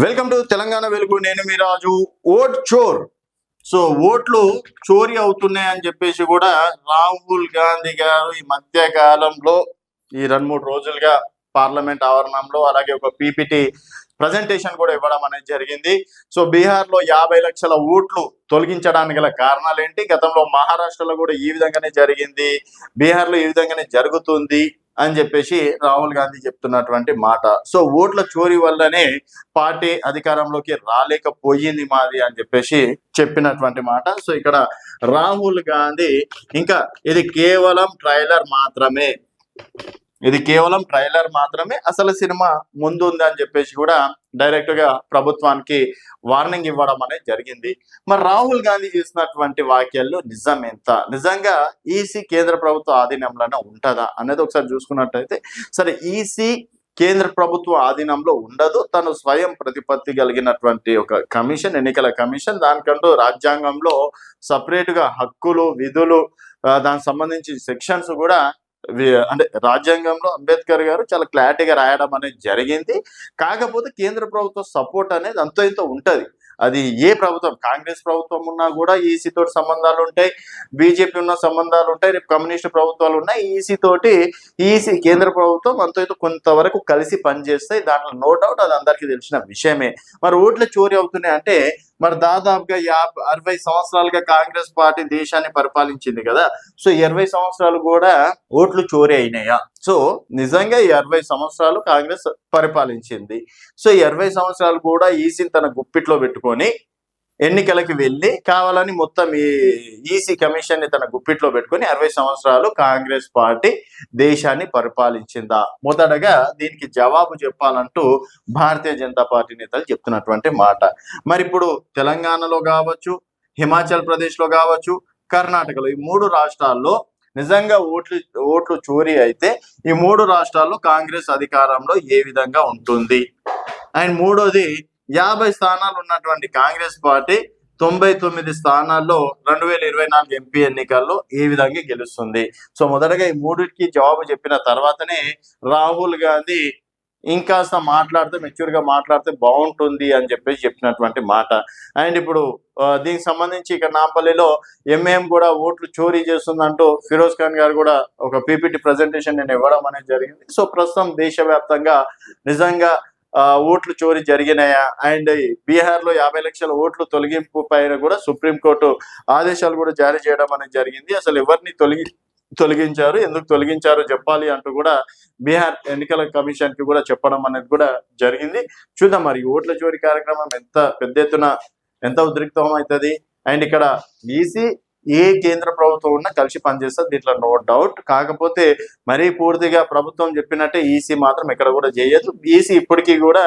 Welcome to Telangana వెలుగు. నేను మీ రాజు. Vote చోర్. So ఓట్లు చోరీ అవుతున్నాయని చెప్పేసి కూడా రాహుల్ గాంధీ గారు ఈ మధ్య కాలంలో ఈ 2-3 రోజులుగా పార్లమెంట్ ఆవరణంలో అలాగే ఒక పీపీటీ ప్రజెంటేషన్ కూడా ఇవ్వడం అనేది జరిగింది. సో బీహార్ లో 50 లక్షల ఓట్లు తొలగించడానికి గల కారణాలు ఏంటి, గతంలో మహారాష్ట్రలో కూడా ఈ విధంగానే జరిగింది, బీహార్ లో ఈ విధంగానే జరుగుతుంది అని చెప్పేసి రాహుల్ గాంధీ చెప్తున్నటువంటి మాట. సో ఓట్ల చోరీ వల్లనే పార్టీ అధికారంలోకి రాలేకపోయింది మాది అని చెప్పేసి చెప్పినటువంటి మాట. సో ఇక్కడ రాహుల్ గాంధీ ఇంకా ఇది కేవలం ట్రైలర్ మాత్రమే, అసలు సినిమా ముందుంది అని చెప్పేసి కూడా డైరెక్ట్ గా ప్రభుత్వానికి వార్నింగ్ ఇవ్వడం అనేది జరిగింది. మరి రాహుల్ గాంధీ చేసినటువంటి వ్యాఖ్యల్లో నిజం ఎంత, నిజంగా ఈసీ కేంద్ర ప్రభుత్వ ఆధీనంలోనే ఉంటుందా అనేది ఒకసారి చూసుకున్నట్టయితే, సరే ఈసీ కేంద్ర ప్రభుత్వ ఆధీనంలో ఉండదు, తను స్వయం ప్రతిపత్తి కలిగినటువంటి ఒక కమిషన్, ఎన్నికల కమిషన్. దానికంటూ రాజ్యాంగంలో సపరేట్ గా హక్కులు, విధులు, దానికి సంబంధించి సెక్షన్స్ కూడా అంటే రాజ్యాంగంలో అంబేద్కర్ గారు చాలా క్లారిటీగా రాయడం అనేది జరిగింది. కాకపోతే కేంద్ర ప్రభుత్వ సపోర్ట్ అనేది అంతో ఇంతో ఉంటది. అది ఏ ప్రభుత్వం, కాంగ్రెస్ ప్రభుత్వం ఉన్నా కూడా ఈసీ తోటి సంబంధాలు ఉంటాయి, బీజేపీ ఉన్న సంబంధాలు ఉంటాయి, రేపు కమ్యూనిస్ట్ ప్రభుత్వాలు ఉన్నాయి. ఈసీ కేంద్ర ప్రభుత్వం అంతో ఇంతో కొంతవరకు కలిసి పనిచేస్తాయి, దాంట్లో నో డౌట్, అది అందరికీ తెలిసిన విషయమే. మరి ఓట్లు చోరీ అవుతున్నాయి అంటే మరి దాదాపుగా 60 సంవత్సరాలుగా కాంగ్రెస్ పార్టీ దేశాన్ని పరిపాలించింది కదా. సో 20 సంవత్సరాలు కూడా ఓట్లు చోరీ అయినాయా? సో నిజంగా ఈ 60 సంవత్సరాలు కాంగ్రెస్ పరిపాలించింది. సో 20 సంవత్సరాలు కూడా ఈసీని తన గుప్పిట్లో పెట్టుకొని ఎన్నికలకి వెళ్ళి కావాలని మొత్తం ఈ ఈసీ కమిషన్ ని తన గుప్పిట్లో పెట్టుకొని 60 సంవత్సరాలు కాంగ్రెస్ పార్టీ దేశాన్ని పరిపాలించిందా? మొదటగా దీనికి జవాబు చెప్పాలంటూ భారతీయ జనతా పార్టీ నేతలు చెప్తున్నటువంటి మాట. మరి ఇప్పుడు తెలంగాణలో కావచ్చు, హిమాచల్ ప్రదేశ్ లో కావచ్చు, కర్ణాటకలో, ఈ 3 రాష్ట్రాల్లో నిజంగా ఓట్లు చోరీ అయితే ఈ 3 రాష్ట్రాల్లో కాంగ్రెస్ అధికారంలో ఏ విధంగా ఉంటుంది? అండ్ మూడోది, 50 స్థానాలు ఉన్నటువంటి కాంగ్రెస్ పార్టీ 99 స్థానాల్లో 2024 ఎంపీ ఎన్నికల్లో ఏ విధంగా గెలుస్తుంది? సో మొదటగా ఈ మూడిటికి జవాబు చెప్పిన తర్వాతనే రాహుల్ గాంధీ ఇంకాస్త మెచ్యూర్ గా మాట్లాడితే బాగుంటుంది అని చెప్పేసి చెప్పినటువంటి మాట. అండ్ ఇప్పుడు దీనికి సంబంధించి ఇక్కడ నాంపల్లిలో ఎంఏఎం కూడా ఓట్లు చోరీ చేస్తుందంటూ ఫిరోజ్ ఖాన్ గారు కూడా ఒక పీపీటీ ప్రజెంటేషన్ నేను ఇవ్వడం అనేది జరిగింది. సో ప్రస్తుతం దేశవ్యాప్తంగా నిజంగా ఓట్లు చోరీ జరిగినాయా, అండ్ బీహార్ లో 50 లక్షల ఓట్లు తొలగింపు పైన కూడా సుప్రీంకోర్టు ఆదేశాలు కూడా జారీ చేయడం అనేది జరిగింది. అసలు ఎవరిని తొలగించారు, ఎందుకు తొలగించారో చెప్పాలి అంటూ కూడా బీహార్ ఎన్నికల కమిషన్ కి కూడా చెప్పడం అనేది కూడా జరిగింది. చూద్దాం మరి ఓట్ల చోరీ కార్యక్రమం ఎంత పెద్ద ఎత్తున ఎంత ఉద్రిక్తం అవుతుంది. అండ్ ఇక్కడ ఈసీ ఏ కేంద్ర ప్రభుత్వం ఉన్నా కలిసి పనిచేస్తుంది, దీంట్లో నో డౌట్. కాకపోతే మరీ పూర్తిగా ప్రభుత్వం చెప్పినట్టే ఈసీ మాత్రం ఎక్కడ కూడా చేయదు. ఈసీ ఇప్పటికీ కూడా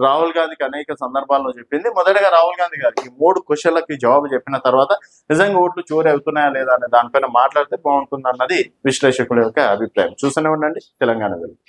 రాహుల్ గాంధీకి అనేక సందర్భాల్లో చెప్పింది. మొదటగా రాహుల్ గాంధీ గారికి 3 క్వశ్చన్లకి జవాబు చెప్పిన తర్వాత నిజంగా ఓట్లు చోరీ అవుతున్నాయా లేదా అనే దానిపైన మాట్లాడితే బాగుంటుంది అన్నది విశ్లేషకుల యొక్క అభిప్రాయం. చూస్తూనే ఉండండి తెలంగాణ వెలుగు.